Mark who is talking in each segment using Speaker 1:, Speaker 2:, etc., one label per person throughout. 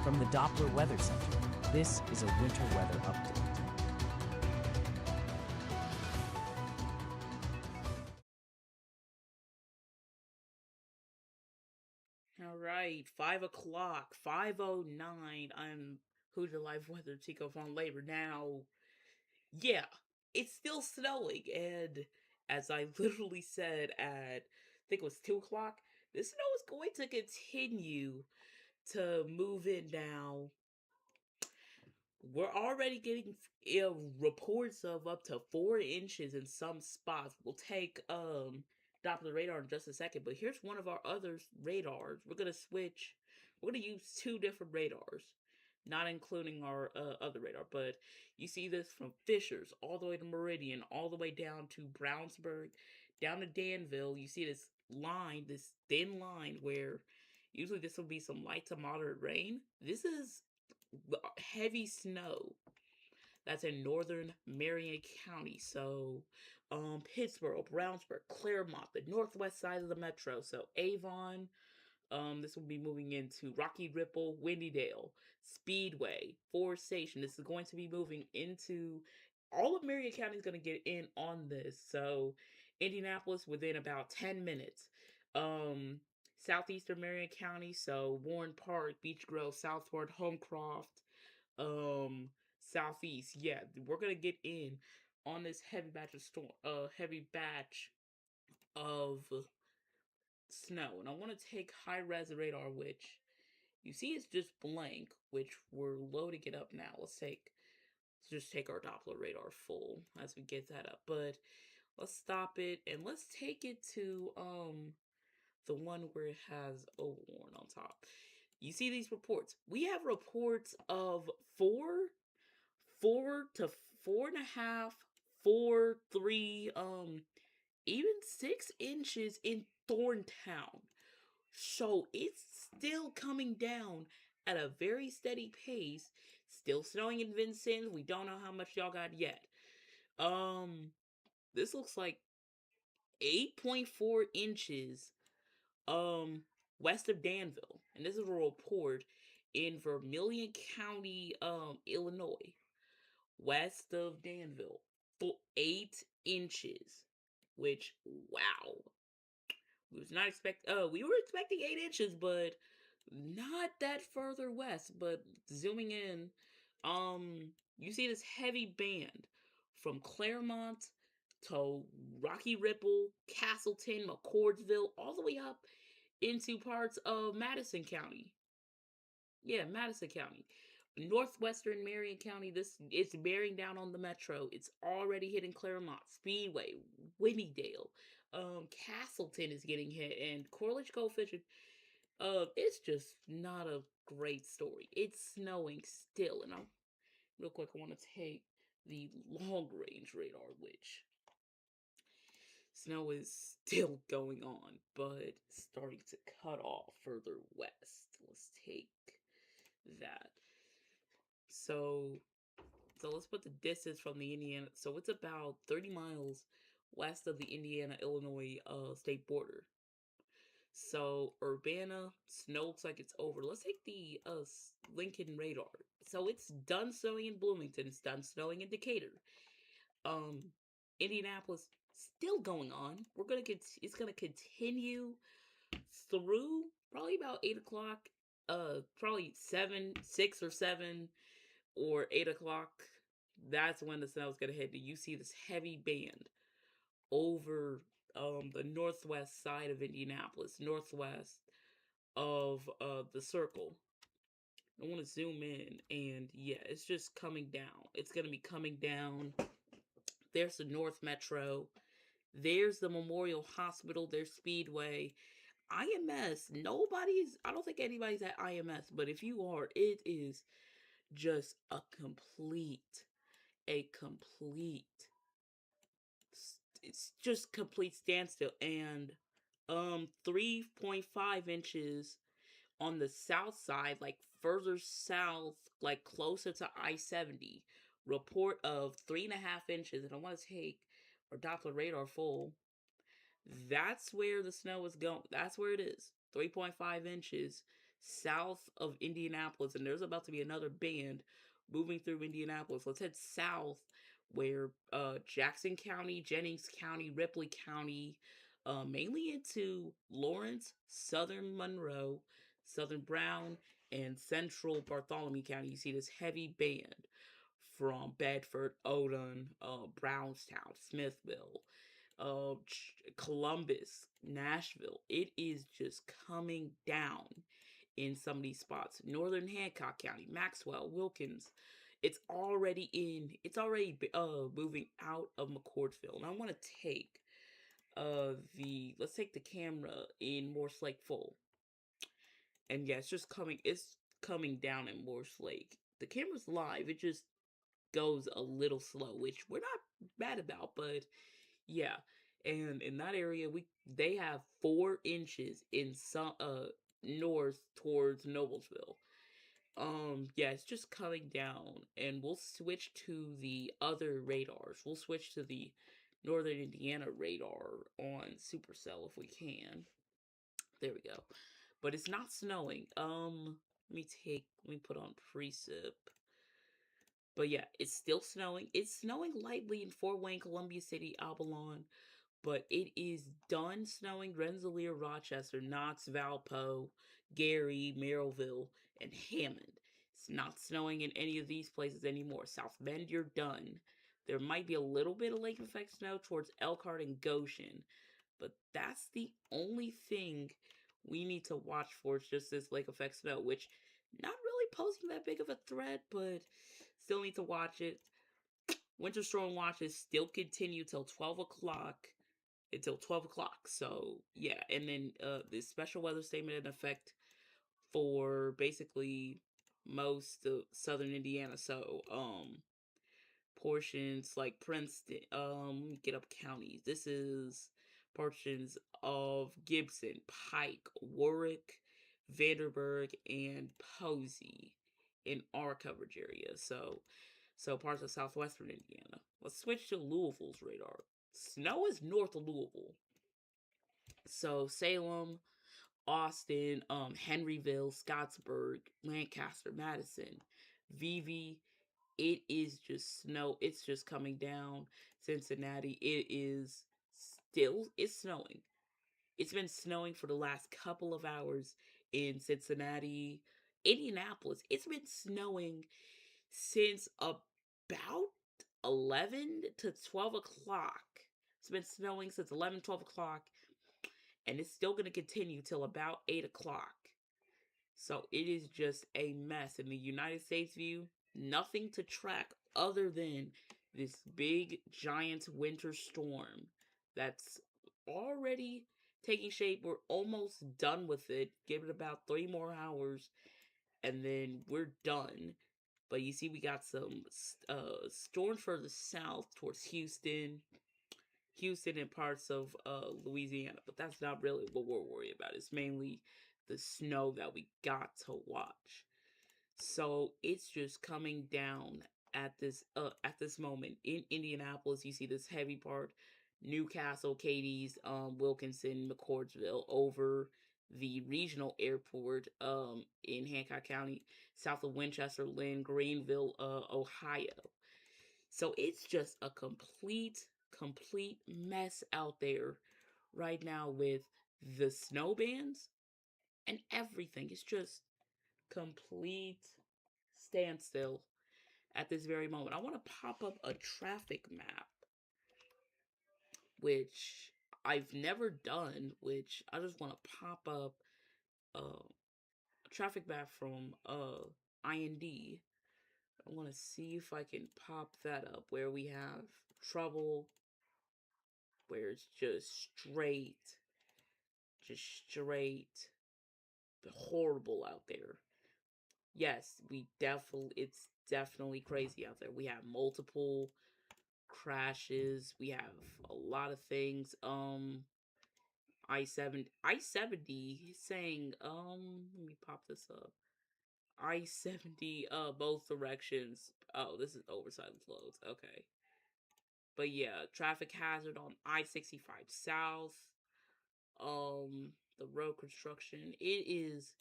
Speaker 1: From the Doppler Weather Center, this is a winter weather update.
Speaker 2: All right, 5 o'clock, 5:09. I'm Hoosier Live Weather Tico von Labor. Now, yeah, it's still snowing, and as I literally said at, I think it was 2 o'clock, the snow is going to continue to move in now. We're already getting reports of up to 4 inches in some spots. We'll take Doppler radar in just a second, but here's one of our other radars. We're gonna switch. We're gonna use two different radars, not including our other radar. But you see this from Fishers all the way to Meridian, all the way down to Brownsburg, down to Danville. You see this line, this thin line where usually this will be some light to moderate rain. This is heavy snow that's in northern Marion County. So, Pittsboro, Brownsburg, Claremont, the northwest side of the metro. So, Avon, this will be moving into Rocky Ripple, Windydale, Speedway, Forest Station. This is going to be moving into all of Marion County is going to get in on this. So, Indianapolis within about 10 minutes. Um, Southeastern Marion County, so Warren Park, Beech Grove, Southport, Homecroft, um, Southeast. Yeah, we're gonna get in on this heavy batch of snow, and I want to take high res radar, which you see is just blank, which we're loading it up now. Let's just take our Doppler radar full as we get that up, but let's stop it and let's take it to the one where it has Overworn on top. You see these reports. We have reports of 4 to 4.5, 4, 3, even 6 inches in Thorntown. So it's still coming down at a very steady pace. Still snowing in Vincennes. We don't know how much y'all got yet. This looks like 8.4 inches west of Danville. And this is a report in Vermilion County, Illinois, west of Danville. 8 inches. Which, wow. We were expecting 8 inches, but not that further west. But zooming in, you see this heavy band from Claremont to Rocky Ripple, Castleton, McCordsville, all the way up into parts of Madison County. Yeah, Madison County. Northwestern Marion County, it's bearing down on the metro. It's already hitting Claremont, Speedway, Winnydale. Castleton is getting hit, and Corliss Coefficient. It's just not a great story. It's snowing still, and real quick, I want to take the long range radar, which snow is still going on, but starting to cut off further west. Let's take that. So, let's put the distance from the Indiana. So it's about 30 miles west of the Indiana-Illinois state border. So Urbana, snow looks like it's over. Let's take the Lincoln radar. So it's done snowing in Bloomington. It's done snowing in Decatur. Indianapolis still going on. It's gonna continue through probably about 8 o'clock. Probably 6 or 7 or 8 o'clock. That's when the snow's gonna hit. You see this heavy band over the northwest side of Indianapolis, northwest of the circle. I want to zoom in, and yeah, it's just coming down. It's gonna be coming down. There's the North Metro. There's the Memorial Hospital. There's Speedway. IMS. I don't think anybody's at IMS, but if you are, it is just a complete, it's just complete standstill. And 3.5 inches on the south side, like further south, like closer to I-70. Report of 3.5 inches, and I want to take our Doppler radar full. That's where the snow is going. That's where it is. 3.5 inches south of Indianapolis, and there's about to be another band moving through Indianapolis. Let's head south where Jackson County, Jennings County, Ripley County, mainly into Lawrence, Southern Monroe, Southern Brown, and Central Bartholomew County. You see this heavy band from Bedford, Odon, Brownstown, Smithville, Columbus, Nashville. It is just coming down in some of these spots. Northern Hancock County, Maxwell, Wilkins. It's already moving out of McCordsville. And I want to take let's take the camera in Morse Lake full. And yeah, it's coming down in Morse Lake. The camera's live, it just goes a little slow, which we're not bad about, but yeah. And in that area, they have 4 inches in some north towards Noblesville. Yeah, it's just coming down, and we'll switch to the other radars. We'll switch to the Northern Indiana radar on Supercell if we can. There we go. But it's not snowing. Let me put on precip. But yeah, it's still snowing. It's snowing lightly in Fort Wayne, Columbia City, Avalon, but it is done snowing Rensselaer, Rochester, Knox, Valpo, Gary, Merrillville, and Hammond. It's not snowing in any of these places anymore. South Bend, you're done. There might be a little bit of lake effect snow towards Elkhart and Goshen, but that's the only thing we need to watch for. It's just this lake effect snow, which not really posing that big of a threat, but still need to watch it. Winter storm watches still continue till 12 o'clock. Until 12 o'clock. So, yeah. And then this special weather statement in effect for basically most of southern Indiana. So, portions like Princeton, let me get up counties. This is portions of Gibson, Pike, Warwick, Vanderburgh, and Posey in our coverage area. So parts of southwestern Indiana. Let's switch to Louisville's radar. Snow is north of Louisville. So Salem, Austin, Henryville, Scottsburg, Lancaster, Madison, Vivi. It is just snow. It's just coming down. Cincinnati. It's snowing. It's been snowing for the last couple of hours in Cincinnati. Indianapolis. It's been snowing since about 11 to 12 o'clock. It's been snowing since 11, 12 o'clock, and it's still going to continue till about 8 o'clock. So it is just a mess. In the United States view, nothing to track other than this big, giant winter storm that's already taking shape. We're almost done with it. Give it about 3 more hours, and then we're done. But you see, we got some storms further south towards Houston and parts of Louisiana. But that's not really what we're worried about. It's mainly the snow that we got to watch. So it's just coming down at this moment in Indianapolis. You see this heavy part, Newcastle, Cadiz, Wilkinson, McCordsville, over the regional airport in Hancock County, south of Winchester, Lynn, Greenville, Ohio. So it's just a complete mess out there right now with the snow bands and everything. It's just complete standstill at this very moment. I want to pop up a traffic map, which I've never done, which I just want to pop up a traffic map from IND. I want to see if I can pop that up where we have trouble, where it's just straight horrible out there. Yes, it's definitely crazy out there. We have multiple crashes. We have a lot of things. I-70 saying, let me pop this up. I-70, both directions. Oh, this is oversized loads. Okay. But yeah, traffic hazard on I-65 South. The road construction. It is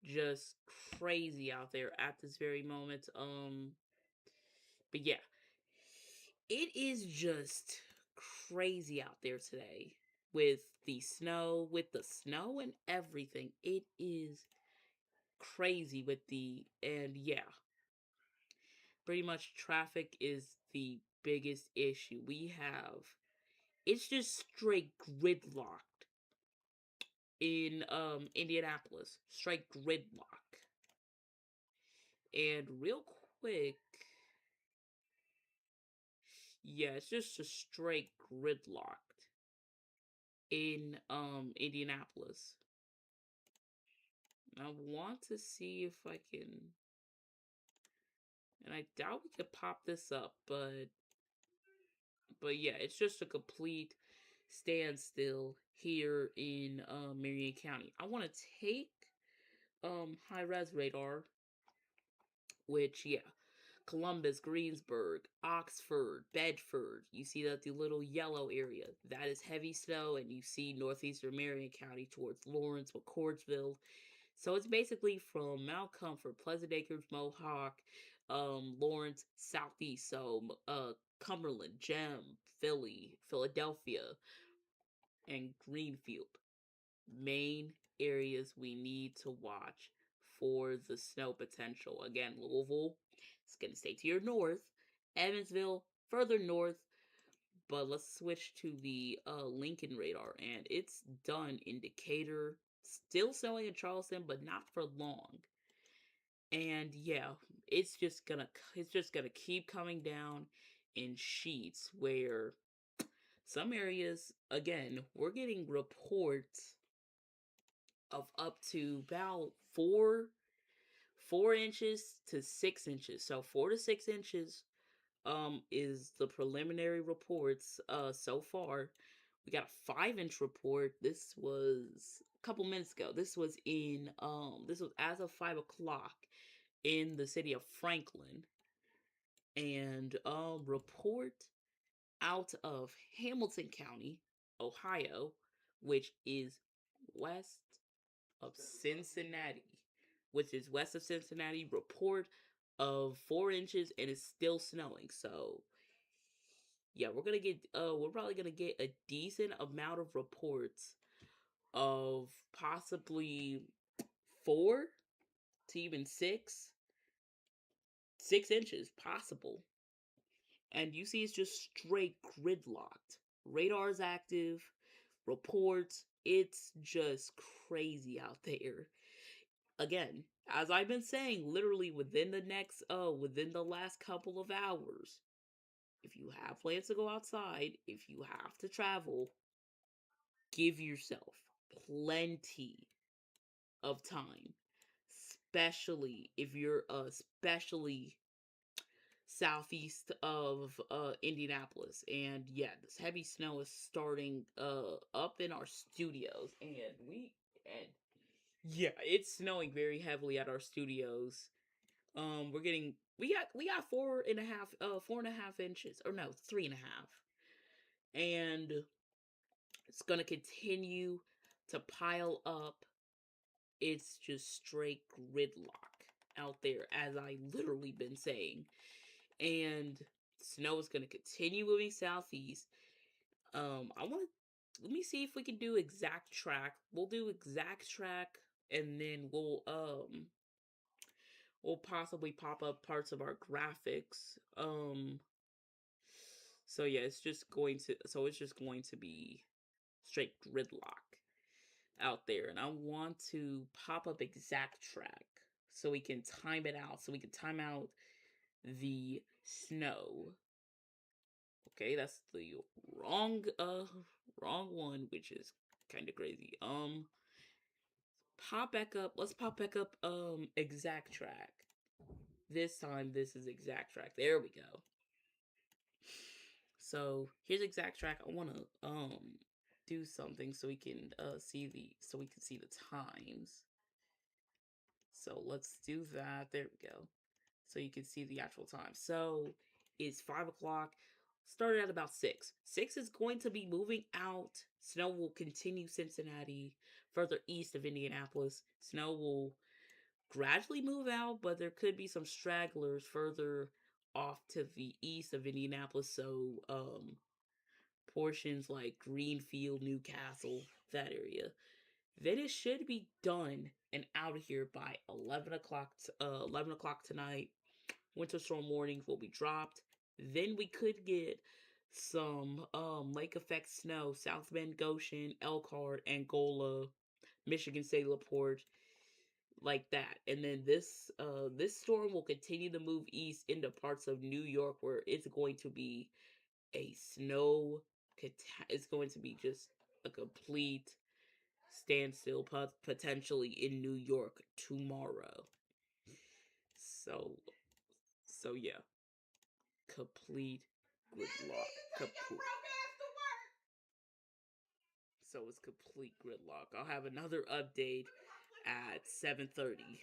Speaker 2: just crazy out there at this very moment. But yeah, it is just crazy out there today with the snow and everything. It is crazy with the and yeah, pretty much traffic is the biggest issue we have. It's just straight gridlocked in Indianapolis. Straight gridlock. And real quick, yeah, it's just a straight gridlocked in Indianapolis. I want to see if I can, and I doubt we could pop this up, but yeah, it's just a complete standstill here in Marion County. I want to take high res radar, which yeah, Columbus, Greensburg, Oxford, Bedford. You see that the little yellow area that is heavy snow, and you see northeastern Marion County towards Lawrence, McCordsville. So it's basically from Mount Comfort, Pleasant Acres, Mohawk, Lawrence, southeast. So Cumberland, Gem, Philly, Philadelphia, and Greenfield. Main areas we need to watch for the snow potential. Again, Louisville, it's going to stay to your north. Evansville, further north. But let's switch to the Lincoln radar, and it's done in Decatur. Still snowing in Charleston, but not for long. And yeah, it's just gonna keep coming down in sheets where some areas, again, we're getting reports of up to about 4 inches to 6 inches. So 4 to 6 inches is the preliminary reports so far. We got a 5 inch report. This was a couple minutes ago. This was as of 5 o'clock in the city of Franklin. And report out of Hamilton County, Ohio, which is west of Cincinnati, report of 4 inches, and it's still snowing. So yeah, we're probably gonna get a decent amount of reports of possibly 4 to even 6 inches possible. And you see it's just straight gridlocked. Radar's active, reports, it's just crazy out there. Again, as I've been saying, literally within the last couple of hours, if you have plans to go outside, if you have to travel, give yourself plenty of time. Especially if you're especially southeast of Indianapolis. And yeah, this heavy snow is starting up in our studios, and yeah, it's snowing very heavily at our studios. We got 4.5 inches, or no, 3.5, and it's gonna continue to pile up. It's just straight gridlock out there, as I literally been saying. And snow is going to continue moving southeast. I want to let me see if we can do exact track. We'll do exact track, and then we'll possibly pop up parts of our graphics. So yeah, it's just going to be straight gridlock out there, and I want to pop up exact track so we can time it out, so we can time out the snow. Okay, that's the wrong one, which is kind of crazy. Pop back up. Let's pop back up exact track. This time this is exact track. There we go. So, here's exact track. I want to do something so we can see the times. So, let's do that. There we go. So you can see the actual time. So it's 5 o'clock. Started at about 6. 6 is going to be moving out. Snow will continue Cincinnati, further east of Indianapolis. Snow will gradually move out, but there could be some stragglers further off to the east of Indianapolis. So, portions like Greenfield, Newcastle, that area. Then it should be done and out of here by 11 o'clock. 11 o'clock tonight. Winter storm warnings will be dropped. Then we could get some lake effect snow, South Bend, Goshen, Elkhart, Angola, Michigan State LaPorte, like that. And then this storm will continue to move east into parts of New York where it's going to be a snow it's going to be just a complete standstill potentially in New York tomorrow. So yeah, complete gridlock. So it's complete gridlock. I'll have another update at 7:30.